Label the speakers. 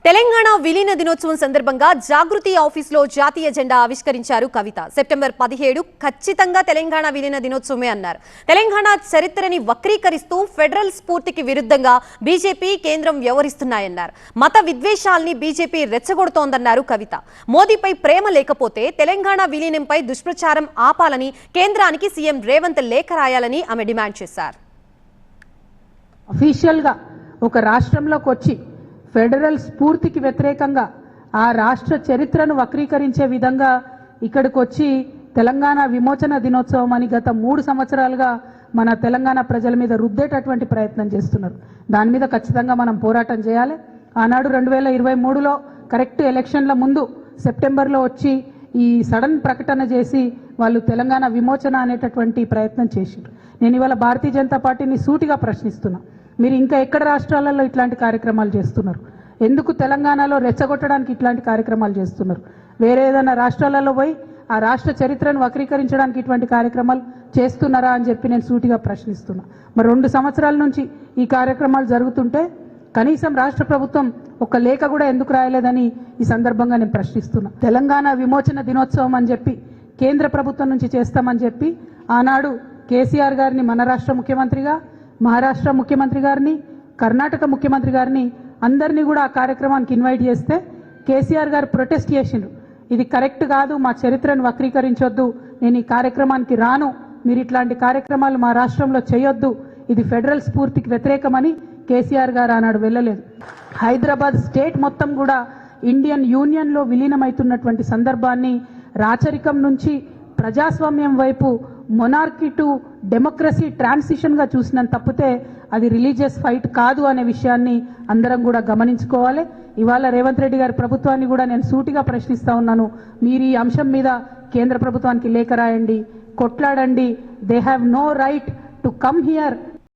Speaker 1: తెలంగాణ విలీన దినోత్సవం సందర్భంగా జాగృతి ఆఫీసులో జాతీయ జెండా ఆవిష్కరించారు కవిత. సెప్టెంబర్ 17 ఖచ్చితంగా తెలంగాణ విలీన దినోత్సవమే అన్నారు. తెలంగాణ చరిత్రని వక్రీకరిస్తూ ఫెడరల్ స్ఫూర్తికి విరుద్ధంగా బీజేపీ కేంద్రం వ్యవహరిస్తున్నాయన్నారు. మత విద్వేషాల్ని బీజేపీ రెచ్చగొడుతోందన్నారు కవిత. మోదీపై ప్రేమ లేకపోతే తెలంగాణ విలీనంపై దుష్ప్రచారం ఆపాలని కేంద్రానికి సీఎం రేవంత్ లేఖ రాయాలని ఆమె డిమాండ్ చేశారు.
Speaker 2: అఫీషియల్ గా ఒక రాష్ట్రంలోకి వచ్చి ఫెడరల్ స్ఫూర్తికి వ్యతిరేకంగా ఆ రాష్ట్ర చరిత్రను వక్రీకరించే విధంగా ఇక్కడికి వచ్చి తెలంగాణ విమోచన దినోత్సవం అని గత 3 సంవత్సరాలుగా మన తెలంగాణ ప్రజల మీద రుద్దేటటువంటి ప్రయత్నం చేస్తున్నారు. దాని మీద ఖచ్చితంగా మనం పోరాటం చేయాలి. ఆనాడు 2023లో కరెక్ట్ ఎలక్షన్ల ముందు సెప్టెంబర్లో వచ్చి ఈ సడన్ ప్రకటన చేసి వాళ్ళు తెలంగాణ విమోచన అనేటటువంటి ప్రయత్నం చేశారు. నేను ఇవాళ భారతీయ జనతా పార్టీని సూటిగా ప్రశ్నిస్తున్నా, మీరు ఇంకా ఎక్కడ రాష్ట్రాలలో ఇట్లాంటి కార్యక్రమాలు చేస్తున్నారు? ఎందుకు తెలంగాణలో రెచ్చగొట్టడానికి ఇట్లాంటి కార్యక్రమాలు చేస్తున్నారు? వేరే ఏదైనా రాష్ట్రాలలో పోయి ఆ రాష్ట్ర చరిత్రను వక్రీకరించడానికి ఇటువంటి కార్యక్రమాలు చేస్తున్నారా అని చెప్పి నేను సూటిగా ప్రశ్నిస్తున్నా. మరి 2 సంవత్సరాల నుంచి ఈ కార్యక్రమాలు జరుగుతుంటే కనీసం రాష్ట్ర ప్రభుత్వం ఒక లేఖ కూడా ఎందుకు రాయలేదని ఈ సందర్భంగా నేను ప్రశ్నిస్తున్నా. తెలంగాణ విమోచన దినోత్సవం అని చెప్పి కేంద్ర ప్రభుత్వం నుంచి చేస్తామని చెప్పి ఆనాడు కేసీఆర్ గారిని మన రాష్ట్ర ముఖ్యమంత్రిగా, మహారాష్ట్ర ముఖ్యమంత్రి గారిని, కర్ణాటక ముఖ్యమంత్రి గారిని అందరినీ కూడా ఆ కార్యక్రమానికి ఇన్వైట్ చేస్తే కేసీఆర్ గారు ప్రొటెస్ట్ చేసిండ్రు. ఇది కరెక్ట్ కాదు, మా చరిత్రను వక్రీకరించొద్దు, నేను ఈ కార్యక్రమానికి రాను, మీరు ఇట్లాంటి కార్యక్రమాలు మా రాష్ట్రంలో చేయొద్దు, ఇది ఫెడరల్ స్ఫూర్తికి వ్యతిరేకమని కేసీఆర్ గారు ఆనాడు వెళ్ళలేదు. హైదరాబాద్ స్టేట్ మొత్తం కూడా ఇండియన్ యూనియన్లో విలీనమవుతున్నటువంటి సందర్భాన్ని రాచరికం నుంచి ప్రజాస్వామ్యం వైపు మొనార్కీ టు డెమోక్రసీ ట్రాన్సిషన్గా చూసినంత తప్పితే అది రిలీజియస్ ఫైట్ కాదు అనే విషయాన్ని అందరం కూడా గమనించుకోవాలి. ఇవాళ రేవంత్ రెడ్డి గారి ప్రభుత్వాన్ని కూడా నేను సూటిగా ప్రశ్నిస్తా ఉన్నాను, మీరు ఈ అంశం మీద కేంద్ర ప్రభుత్వానికి లేఖ రాయండి, కొట్లాడండి. They have no right to come here